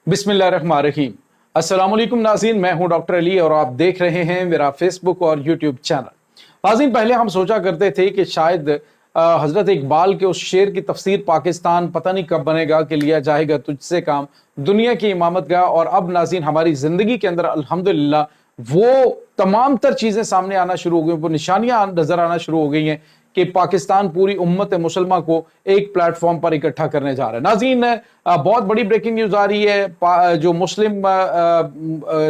बिस्मिल्लाहिर्रहमानिर्रहीम। अस्सलाम वालेकुम नाज़रीन, मैं हूं डॉक्टर अली और आप देख रहे हैं मेरा फेसबुक और यूट्यूब चैनल। नाज़रीन, पहले हम सोचा करते थे कि शायद हजरत इकबाल के उस शेर की तफसीर पाकिस्तान पता नहीं कब बनेगा कि लिया जाएगा तुझसे काम दुनिया की इमामत का। और अब नाज़रीन हमारी जिंदगी के अंदर अल्हम्दुलिल्लाह वो तमाम तर चीजें सामने आना शुरू हो गई, वो निशानियां नजर आना शुरू हो गई हैं कि पाकिस्तान पूरी उम्मत मुसलमा को एक प्लेटफॉर्म पर इकट्ठा करने जा रहा है। नाज़रीन, बहुत बड़ी ब्रेकिंग न्यूज आ रही है। जो मुस्लिम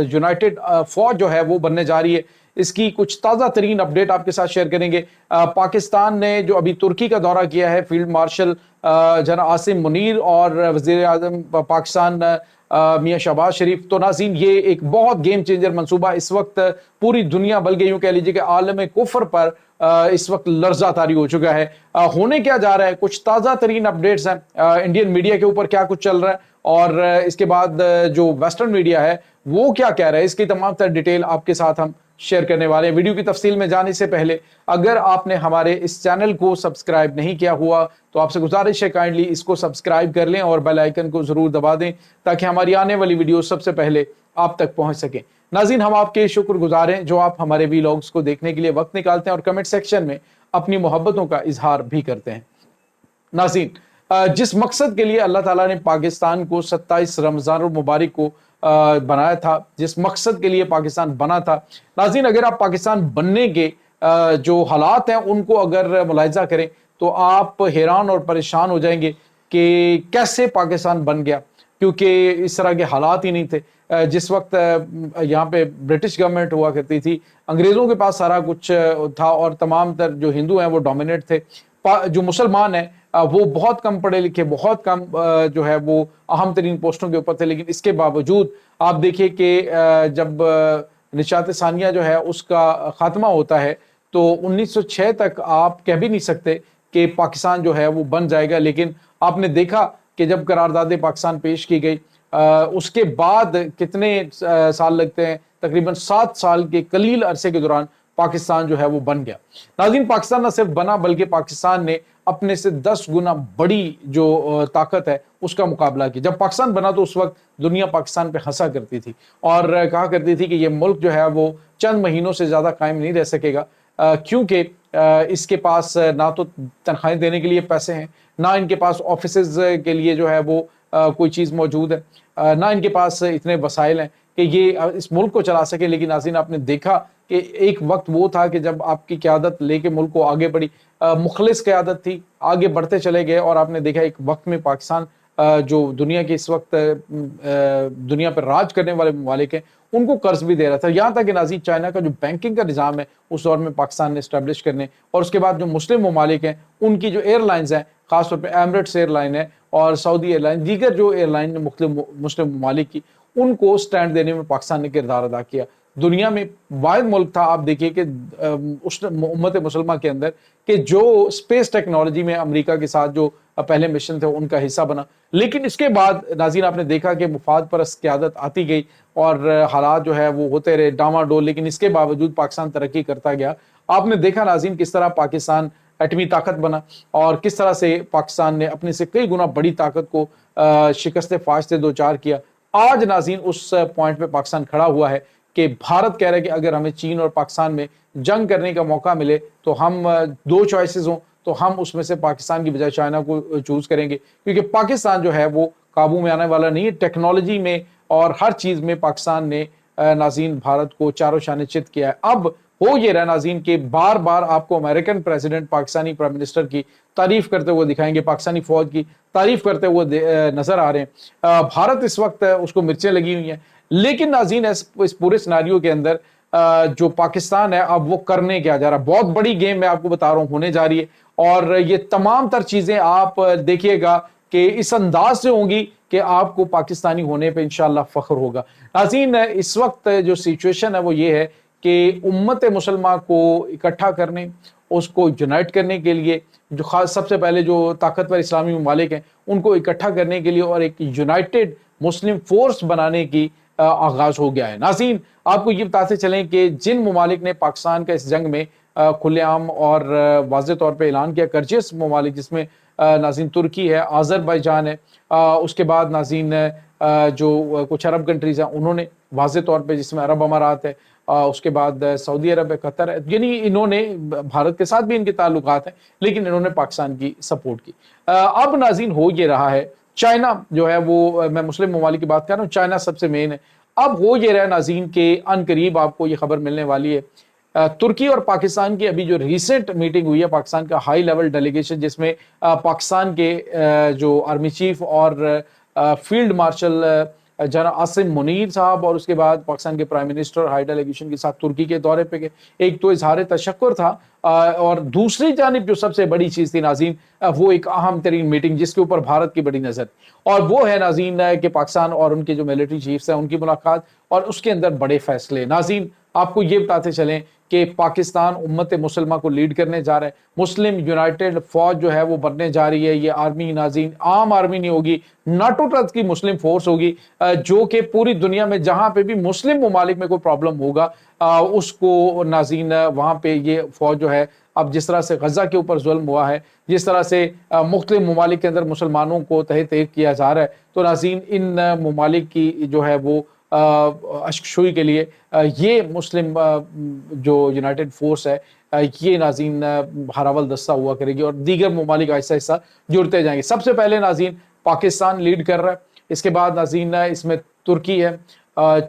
यूनाइटेड फौज जो है वो बनने जा रही है, इसकी कुछ ताज़ा तरीन अपडेट आपके साथ शेयर करेंगे। पाकिस्तान ने जो अभी तुर्की का दौरा किया है, फील्ड मार्शल जना आसिम मुनीर और वज़ीर आज़म पाकिस्तान मियाँ शहबाज शरीफ, तो नाज़रीन ये एक बहुत गेम चेंजर मंसूबा इस वक्त पूरी दुनिया बल्कि यूं कह लीजिए कि आलम कुफर पर इस वक्त लर्जा तारी हो चुका है। होने क्या जा रहा है, कुछ ताज़ा तरीन अपडेट्स हैं। इंडियन मीडिया के ऊपर क्या कुछ चल रहा है और इसके बाद जो वेस्टर्न मीडिया है वो क्या कह रहा है, इसकी तमाम तर डिटेल आपके साथ हम शेयर करने वाले हैं। वीडियो की तफसील में जाने से पहले अगर आपने हमारे इस चैनल को सब्सक्राइब नहीं किया हुआ तो आपसे गुजारिश है काइंडली इसको सब्सक्राइब कर लें और बेल आइकन को जरूर दबा दें ताकि हमारी आने वाली वीडियो सबसे पहले आप तक पहुंच सके। नाज़रीन, हम आपके शुक्रगुजार हैं जो आप हमारे वीलॉग्स को देखने के लिए वक्त निकालते हैं और कमेंट सेक्शन में अपनी मोहब्बतों का इजहार भी करते हैं। नाज़रीन, जिस मकसद के लिए अल्लाह ताला ने पाकिस्तान को 27 रमज़ान मुबारक को बनाया था, जिस मकसद के लिए पाकिस्तान बना था, नाज़रीन अगर आप पाकिस्तान बनने के जो हालात हैं उनको अगर मुलाहिजा करें तो आप हैरान और परेशान हो जाएंगे कि कैसे पाकिस्तान बन गया, क्योंकि इस तरह के हालात ही नहीं थे। जिस वक्त यहाँ पे ब्रिटिश गवर्नमेंट हुआ करती थी, अंग्रेज़ों के पास सारा कुछ था और तमाम तर जो हिंदू हैं वो डोमिनेट थे। जो मुसलमान हैं वो बहुत कम पढ़े लिखे, बहुत कम जो है वो अहम तरीन पोस्टों के ऊपर थे। लेकिन इसके बावजूद आप देखिए कि जब निशात सानिया जो है उसका खात्मा होता है तो 1906 तक आप कह भी नहीं सकते कि पाकिस्तान जो है वो बन जाएगा। लेकिन आपने देखा कि जब करारदाद पाकिस्तान पेश की गई उसके बाद कितने साल लगते हैं, तकरीबन 7 साल के कलील अरसे के दौरान पाकिस्तान जो है वो बन गया। नाज़रीन, पाकिस्तान न सिर्फ बना बल्कि पाकिस्तान ने अपने से 10 गुना बड़ी जो ताकत है उसका मुकाबला किया। जब पाकिस्तान बना तो उस वक्त दुनिया पाकिस्तान पे हंसा करती थी और कहा करती थी कि ये मुल्क जो है वो चंद महीनों से ज़्यादा कायम नहीं रह सकेगा, क्योंकि इसके पास ना तो तनख्वाहें देने के लिए पैसे हैं, ना इनके पास ऑफिसेज के लिए जो है वो कोई चीज़ मौजूद है, ना इनके पास इतने वसाइल हैं कि ये इस मुल्क को चला सके। लेकिन नाज़रीन आपने देखा कि एक वक्त वो था कि जब आपकी क़यादत लेके मुल्क को आगे बढ़ी, मुखलिस क़यादत थी, आगे बढ़ते चले गए और आपने देखा एक वक्त में पाकिस्तान जो दुनिया के इस वक्त दुनिया पर राज करने वाले ममालिक हैं उनको कर्ज भी दे रहा था। यहाँ तक कि नाज़रीन चाइना का जो बैंकिंग का निज़ाम है उस दौर में पाकिस्तान ने इस्टेब्लिश करने, और उसके बाद जो मुस्लिम ममालिक हैं उनकी जो एयरलाइंस हैं, खासतौर पर एमरेट्स एयरलाइन है और सऊदी एयरलाइन, दीगर जो एयरलाइन मुस्लिम ममालिक की, उनको स्टैंड देने में पाकिस्तान ने किरदार अदा किया। दुनिया में वाहिद मुल्क था, आप देखिए कि उस उम्मत मुसलमान के अंदर कि जो स्पेस टेक्नोलॉजी में अमेरिका के साथ जो पहले मिशन थे उनका हिस्सा बना। लेकिन इसके बाद नाज़रीन आपने देखा कि मुफाद परस्त क़यादत आती गई और हालात जो है वो होते रहे डामाडोल, लेकिन इसके बावजूद पाकिस्तान तरक्की करता गया। आपने देखा नाज़रीन किस तरह पाकिस्तान एटमी ताकत बना और किस तरह से पाकिस्तान ने अपने से कई गुना बड़ी ताकत को शिकस्त फाश से दो चार किया। आज नाज़रीन उस पॉइंट पे पाकिस्तान खड़ा हुआ है कि भारत कह रहा है कि अगर हमें चीन और पाकिस्तान में जंग करने का मौका मिले तो हम दो चॉइसेस हों तो हम उसमें से पाकिस्तान की बजाय चाइना को चूज करेंगे, क्योंकि पाकिस्तान जो है वो काबू में आने वाला नहीं है। टेक्नोलॉजी में और हर चीज़ में पाकिस्तान ने नाज़रीन भारत को चारों शाने चित किया है। अब हो ये रहा नाज़रीन के बार बार आपको American president Pakistani prime minister की तारीफ करते हुए दिखाएंगे, पाकिस्तानी फौज की तारीफ करते हुए नजर आ रहे हैं। भारत इस वक्त उसको मिर्चें लगी हुई हैं। लेकिन नाज़रीन इस पूरे सिनारियो के अंदर जो पाकिस्तान है अब वो करने क्या जा रहा है, बहुत बड़ी गेम मैं आपको बता रहा हूँ होने जा रही है। और ये तमाम तर चीजें आप देखिएगा कि इस अंदाज से होंगी कि आपको पाकिस्तानी होने पे इंशाअल्लाह फख्र होगा। नाज़रीन इस वक्त जो सिचुएशन है वो ये है कि उम्मत मुसलमान को इकट्ठा करने, उसको यूनाइट करने के लिए जो खास सबसे पहले जो ताकतवर इस्लामी ममालिक हैं उनको इकट्ठा करने के लिए और एक यूनाइटेड मुस्लिम फोर्स बनाने की आगाज हो गया है। नाज़रीन आपको ये बताते चलें कि जिन ममालिक ने पाकिस्तान का इस जंग में खुलेआम और वाज़ेह तौर पे ऐलान किया, कर्जियस ममालिक जिसमें नाज़रीन तुर्की है, आज़रबाईजान है, उसके बाद नाज़रीन جو کچھ عرب کنٹریز ہیں انہوں نے واضح طور پہ، جس میں عرب امارات ہے، اس کے بعد سعودی عرب ہے، قطر ہے، یعنی انہوں نے بھارت کے ساتھ بھی ان کے تعلقات ہیں لیکن انہوں نے پاکستان کی سپورٹ کی۔ اب ناظرین ہو یہ رہا ہے، چائنا جو ہے وہ، میں مسلم ممالک کی بات کر رہا ہوں، چائنا سب سے مین ہے۔ اب ہو یہ رہا ہے ناظرین کہ ان قریب آپ کو یہ خبر ملنے والی ہے، ترکی اور پاکستان کی ابھی جو ریسنٹ میٹنگ ہوئی ہے، پاکستان کا ہائی لیول ڈیلیگیشن، جس میں پاکستان کے جو آرمی چیف اور field marshal general Asim Munir صاحب، اور اس کے بعد پاکستان کے پرائم منسٹر ہائی ڈیلیگیشن کے ساتھ ترکی کے دورے پہ گئے۔ ایک تو اظہار تشکر تھا، اور دوسری جانب جو سب سے بڑی چیز تھی ناظرین، وہ ایک اہم ترین میٹنگ جس کے اوپر بھارت کی بڑی نظر، اور وہ ہے ناظرین کہ پاکستان اور ان کے جو ملٹری چیفز ہیں ان کی ملاقات، اور اس کے اندر بڑے فیصلے۔ ناظرین آپ کو یہ بتاتے چلیں کہ پاکستان امت مسلمہ کو لیڈ کرنے جا رہا ہے، مسلم یونائٹڈ فوج جو ہے وہ بننے جا رہی ہے۔ یہ آرمی ناظرین عام آرمی نہیں ہوگی، ناٹو ٹرز کی مسلم فورس ہوگی، جو کہ پوری دنیا میں جہاں پہ بھی مسلم ممالک میں کوئی پرابلم ہوگا اس کو ناظرین وہاں پہ یہ فوج جو ہے، اب جس طرح سے غزہ کے اوپر ظلم ہوا ہے، جس طرح سے مختلف ممالک کے اندر مسلمانوں کو تحت تحت کیا جا رہا ہے، تو ناظرین ان ممالک کی جو ہے وہ اشکشوئی کے لیے یہ مسلم جو یونائٹڈ فورس ہے یہ ناظرین ہراول دستہ ہوا کرے گی، اور دیگر ممالک آہستہ آہستہ جڑتے جائیں گے۔ سب سے پہلے ناظرین پاکستان لیڈ کر رہا ہے، اس کے بعد ناظرین اس میں ترکی ہے،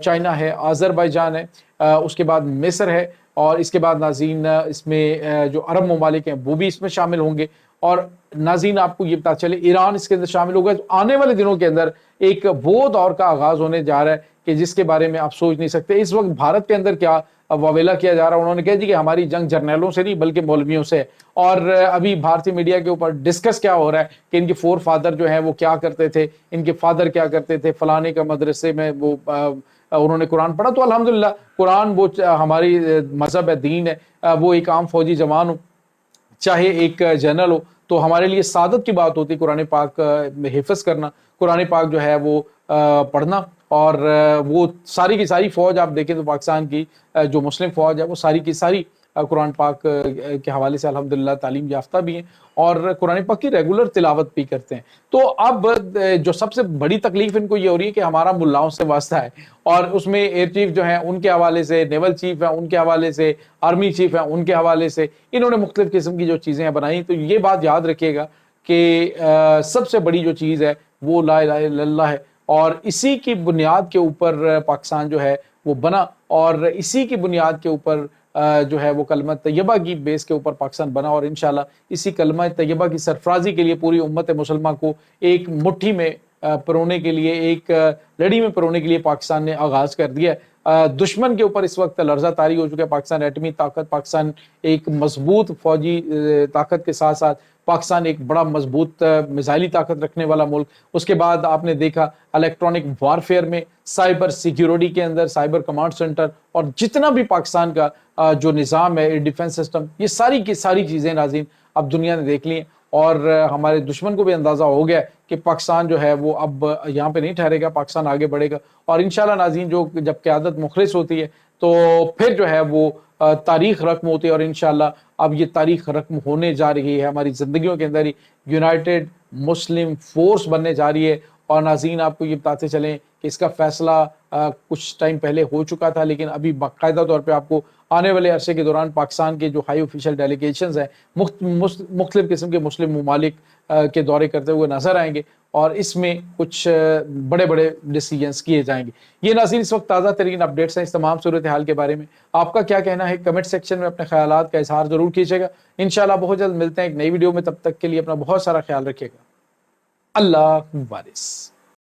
چائنا ہے، آذربائیجان ہے، اس کے بعد مصر ہے، اور اس کے بعد ناظرین اس میں جو عرب ممالک ہیں وہ بھی اس میں شامل ہوں گے، اور ناظرین آپ کو یہ پتا چلے ایران اس کے اندر شامل ہوگا۔ آنے والے دنوں کے اندر ایک وہ دور کا آغاز ہونے جا رہا ہے کہ جس کے بارے میں آپ سوچ نہیں سکتے۔ اس وقت بھارت کے اندر کیا واویلا کیا جا رہا ہے، انہوں نے کہا جی کہ ہماری جنگ جرنیلوں سے نہیں بلکہ مولویوں سے ہے، اور ابھی بھارتی میڈیا کے اوپر ڈسکس کیا ہو رہا ہے کہ ان کے فور فادر جو ہیں وہ کیا کرتے تھے، ان کے فادر کیا کرتے تھے، فلانے کا مدرسے میں وہ انہوں نے قرآن پڑھا۔ تو الحمدللہ قرآن وہ ہماری مذہب ہے، دین ہے، وہ ایک عام فوجی جوان ہو چاہے ایک جنرل ہو، تو ہمارے لیے سعادت کی بات ہوتی ہے قرآن پاک حفظ کرنا، قرآن پاک جو ہے وہ پڑھنا، اور وہ ساری کی ساری فوج آپ دیکھیں تو پاکستان کی جو مسلم فوج ہے وہ ساری کی ساری قرآن پاک کے حوالے سے الحمدللہ تعلیم یافتہ بھی ہیں، اور قرآن پاک کی ریگولر تلاوت بھی کرتے ہیں۔ تو اب جو سب سے بڑی تکلیف ان کو یہ ہو رہی ہے کہ ہمارا ملاؤں سے واسطہ ہے، اور اس میں ایئر چیف جو ہیں ان کے حوالے سے، نیول چیف ہیں ان کے حوالے سے، آرمی چیف ہیں ان کے حوالے سے، انہوں نے مختلف قسم کی جو چیزیں بنائی۔ تو یہ بات یاد رکھیے گا کہ سب سے بڑی جو چیز ہے وہ لا الہ الا اللہ ہے، اور اسی کی بنیاد کے اوپر پاکستان جو ہے وہ بنا، اور اسی کی بنیاد کے اوپر جو ہے وہ کلمہ طیبہ کی بیس کے اوپر پاکستان بنا، اور انشاءاللہ اسی کلمہ طیبہ کی سرفرازی کے لیے پوری امت مسلمہ کو ایک مٹھی میں پرونے کے لیے، ایک لڑی میں پرونے کے لیے پاکستان نے آغاز کر دیا ہے۔ دشمن کے اوپر اس وقت لرزہ طاری ہو چکا ہے پاکستان، ایٹمی طاقت، پاکستان ایک مضبوط فوجی طاقت کے ساتھ ساتھ پاکستان ایک بڑا مضبوط میزائلی طاقت رکھنے والا ملک۔ اس کے بعد آپ نے دیکھا الیکٹرانک وارفیئر میں، سائبر سیکیورٹی کے اندر، سائبر کمانڈ سینٹر، اور جتنا بھی پاکستان کا جو نظام ہے ڈیفنس سسٹم، یہ ساری کی ساری چیزیں ناظرین اب دنیا نے دیکھ لی ہیں، اور ہمارے دشمن کو بھی اندازہ ہو گیا کہ پاکستان جو ہے وہ اب یہاں پہ نہیں ٹھہرے گا، پاکستان آگے بڑھے گا، اور انشاءاللہ ناظرین جو جب قیادت مخلص ہوتی ہے تو پھر جو ہے وہ تاریخ رقم ہوتی ہے، اور انشاءاللہ اب یہ تاریخ رقم ہونے جا رہی ہے ہماری زندگیوں کے اندر ہی، یونائٹڈ مسلم فورس بننے جا رہی ہے۔ اور ناظرین آپ کو یہ بتاتے چلیں کہ اس کا فیصلہ کچھ ٹائم پہلے ہو چکا تھا، لیکن ابھی باقاعدہ طور پہ آپ کو آنے والے عرصے کے دوران پاکستان کے جو ہائی آفیشل ڈیلیگیشنز ہیں مختلف قسم کے مسلم ممالک کے دورے کرتے ہوئے نظر آئیں گے، اور اس میں کچھ بڑے بڑے ڈیسیجنز کیے جائیں گے۔ یہ ناظرین اس وقت تازہ ترین اپڈیٹس ہیں اس تمام صورتحال کے بارے میں۔ آپ کا کیا کہنا ہے کمنٹ سیکشن میں اپنے خیالات کا اظہار ضرور کیجیے گا۔ انشاءاللہ بہت جلد ملتے ہیں ایک نئی ویڈیو میں، تب تک کے لیے اپنا بہت سارا خیال رکھیے گا۔ اللہ وارث۔